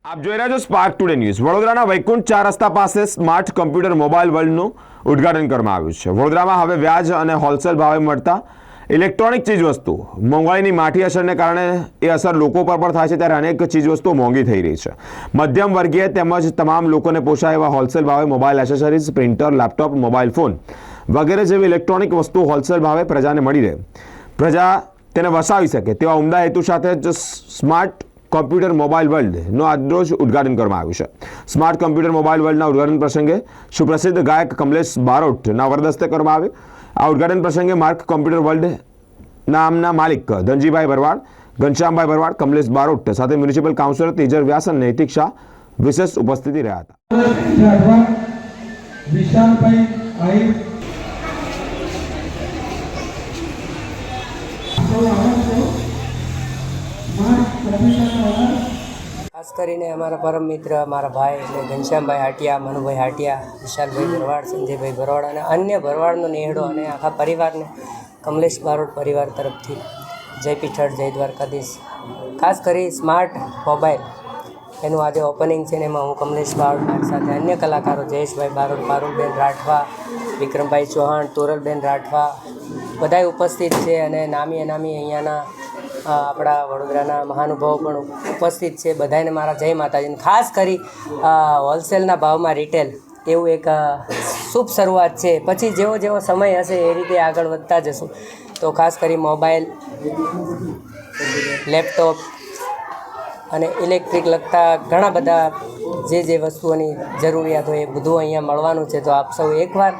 આપ જોઈ રહ્યા છો સ્પાર્ક ટુડે ન્યૂઝ। વડોદરાના વૈકુંઠ 4 રસ્તા પાસે સ્માર્ટ કમ્પ્યુટર મોબાઈલ વર્લ્ડનું ઉદ્ઘાટન કરવામાં આવ્યું છે। વડોદરામાં હવે વ્યાજ અને હોલસેલ ભાવે મળતા ઇલેક્ટ્રોનિક ચીજવસ્તુઓ મોંઘવારીની માઠી અસરને કારણે એ અસર લોકો પર પણ થાય છે, ત્યારે અનેક ચીજવસ્તુઓ મોંઘી થઈ રહી છે। મધ્યમ વર્ગીય તેમજ તમામ લોકોને પોષાય એવા હોલસેલ ભાવે mobile accessories, printer, laptop, mobile phone વગેરે જેવી ઇલેક્ટ્રોનિક વસ્તુઓ હોલસેલ ભાવે પ્રજાને મળી રહે, પ્રજા તેને વસાવી શકે તેવા ઉમદા હેતુ સાથે જ સ્માર્ટ કમ્પ્યુટર મોબાઈલ વર્લ્ડનું આજરોજ ઉદ્ઘાટન કરવામાં આવ્યું છે। સ્માર્ટ કમ્પ્યુટર મોબાઈલ વર્લ્ડના ઉદ્ઘાટન પ્રસંગે સુપ્રસિદ્ધ ગાયક કમલેશ બારોટના વરદસ્તે કરવામાં આવ્યું। આ ઉદ્ઘાટન પ્રસંગે માર્ક કમ્પ્યુટર વર્લ્ડ નામના માલિક ધનજીભાઈ ભરવાડ, ઘનશ્યામભાઈ ભરવાડ, કમલેશ બારોટ સાથે મ્યુનિસિપલ કાઉન્સિલર તેજર વ્યાસ અને નૈતિક શાહ વિશેષ ઉપસ્થિતિ રહ્યા હતા। ખાસ કરીને અમારા પરમ મિત્ર મારા ભાઈ એટલે ઘનશ્યામભાઈ હાટિયા, મનુભાઈ હાટિયા, વિશાલભાઈ ભરવાડ, સંજયભાઈ ભરવાડ અને અન્ય ભરવાડનો નેહડો અને આખા પરિવારને કમલેશ બારોટ પરિવાર તરફથી જય પીઠળ, જય દ્વારકાધીશ। ખાસ કરી સ્માર્ટ મોબાઈલ એનું આજે ઓપનિંગ છે ને એમાં હું કમલેશ બારોટ સાથે અન્ય કલાકારો જયેશભાઈ બારોટ, પારુલબેન રાઠવા, વિક્રમભાઈ ચૌહાણ, તોરલબેન રાઠવા બધાય ઉપસ્થિત છે અને નામી અનામી અહીંયાના આપણા વડોદરાના મહાનુભાવો પણ ઉપસ્થિત છે। બધાને મારા જય માતાજી। ખાસ કરી હોલસેલના ભાવમાં રિટેલ એવું એક શુભ શરૂઆત છે, પછી જેવો જેવો સમય હશે એ રીતે આગળ વધતા જશું। તો ખાસ કરી મોબાઈલ, લેપટોપ અને ઇલેક્ટ્રિક લગતા ઘણા બધા જે વસ્તુઓની જરૂરિયાત હોય એ બધું અહીંયા મળવાનું છે। તો આપ સૌ એકવાર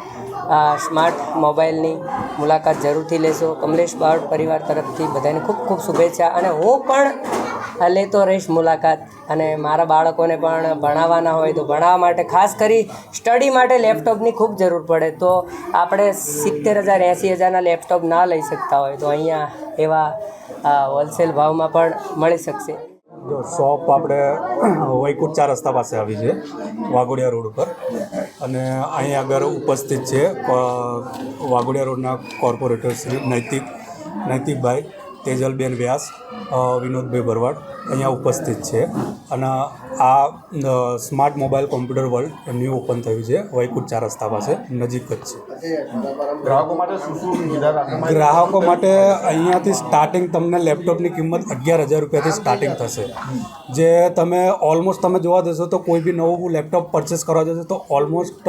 સ્માર્ટ મોબાઈલની મુલાકાત જરૂરથી લેશો। કમલેશ બારોટ પરિવાર તરફથી બધાને ખૂબ ખૂબ શુભેચ્છા અને હું પણ લેતો રહીશ મુલાકાત। અને મારા બાળકોને પણ ભણાવવાના હોય તો ભણાવવા માટે ખાસ કરી સ્ટડી માટે લેપટોપની ખૂબ જરૂર પડે, તો આપણે 70,000 80,000ના લેપટોપ ના લઈ શકતા હોય તો અહીંયા એવા હોલસેલ ભાવમાં પણ મળી શકશે। જો શોપ આપણે વૈકુંઠ 4 રસ્તા પાસે આવી છે, વાઘોડિયા રોડ ઉપર, અને અહીં આગળ ઉપસ્થિત છે વાઘોડિયા રોડના કોર્પોરેટર શ્રી નૈતિકભાઈ, તેજલબેન વ્યાસ, વિનોદભાઈ ભરવાડ અહીંયા ઉપસ્થિત છે। અને આ smart mobile computer world new open થયું છે વૈકુંઠ 4 રસ્તા પાસે, નજીક જ છે। ગ્રાહકો માટે અહીંયાથી સ્ટાર્ટિંગ તમને લેપટોપની કિંમત 11,000 રૂપિયાથી સ્ટાર્ટિંગ થશે, જે તમે ઓલમોસ્ટ તમે જોવા જશો તો કોઈ બી નવું લેપટોપ પરચેસ કરવા જશો તો ઓલમોસ્ટ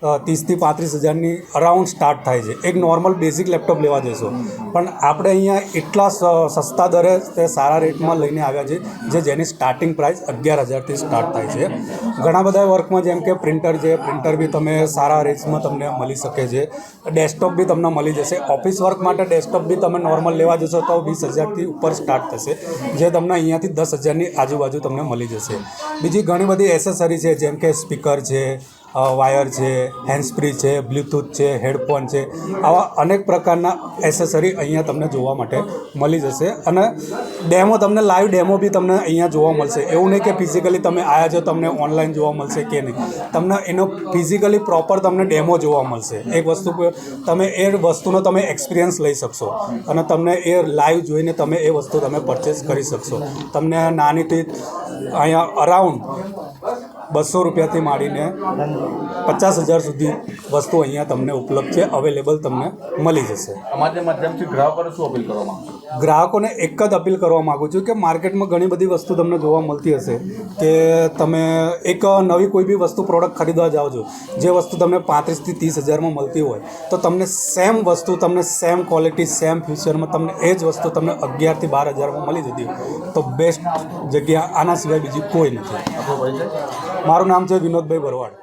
30,000 થી 35,000ની અરાઉન્ડ સ્ટાર્ટ થાય છે એક નોર્મલ બેઝિક લેપટોપ લેવા જશો। પણ આપણે અહીંયા એટલા સસ્તા દરે તે સારા રેટમાં લઈને આવ્યા છે જેની સ્ટાર્ટિંગ પ્રાઇસ 11,000થી સ્ટાર્ટ થાય છે। ઘણા બધા વર્કમાં જેમ કે પ્રિન્ટર છે, પ્રિન્ટર બી તમે સારા રેટ્સમાં તમને મળી શકે છે, ડેસ્કટોપ બી તમને મળી જશે। ઓફિસ વર્ક માટે ડેસ્કટોપ બી તમે નોર્મલ લેવા જશો તો 20,000થી ઉપર સ્ટાર્ટ થશે, જે તમને અહીંયાથી 10,000ની આજુબાજુ તમને મળી જશે। બીજી ઘણી બધી એસેસરી છે જેમ કે સ્પીકર છે, વાયર છે, હેન્ડસ્ફ્રી છે, બ્લૂટૂથ છે, હેડફોન છે, આવા અનેક પ્રકારના એસેસરી અહીંયા તમને જોવા માટે મળી જશે। અને ડેમો તમને લાઈવ ડેમો બી તમને અહીંયા જોવા મળશે, એવું નહીં કે ફિઝિકલી તમે આવ્યા છો તમને ઓનલાઈન જોવા મળશે કે નહીં, તમને એનો ફિઝિકલી પ્રોપર તમને ડેમો જોવા મળશે। એક વસ્તુ તમે એ વસ્તુનો તમે એક્સપિરિયન્સ લઈ શકશો અને તમને એ લાઈવ જોઈને તમે એ વસ્તુ તમે પરચેસ કરી શકશો। તમને નાનીથી અહીંયા અરાઉન્ડ 200 રૂપિયાથી માંડીને 50,000 સુધી વસ્તુ અહીંયા તમને ઉપલબ્ધ છે, અવેલેબલ તમને મળી જશે। અમારા માધ્યમથી ગ્રાહકોને શું અપીલ કરવા માંગો? ગ્રાહકોને એક જ અપીલ કરવા માગું છું કે માર્કેટમાં ઘણી બધી વસ્તુ તમને જોવા મળતી હશે કે તમે એક નવી કોઈ બી વસ્તુ પ્રોડક્ટ ખરીદવા જાઓ છો, જે વસ્તુ તમને 35,000 થી 30,000માં મળતી હોય તો તમને સેમ વસ્તુ, તમને સેમ ક્વોલિટી, સેમ ફ્યુચરમાં તમને એ જ વસ્તુ તમને 11,000 થી 12,000માં મળી જતી હોય તો બેસ્ટ જગ્યા આના સિવાય બીજી કોઈ નથી। મારું નામ છે વિનોદભાઈ ભરવાડ।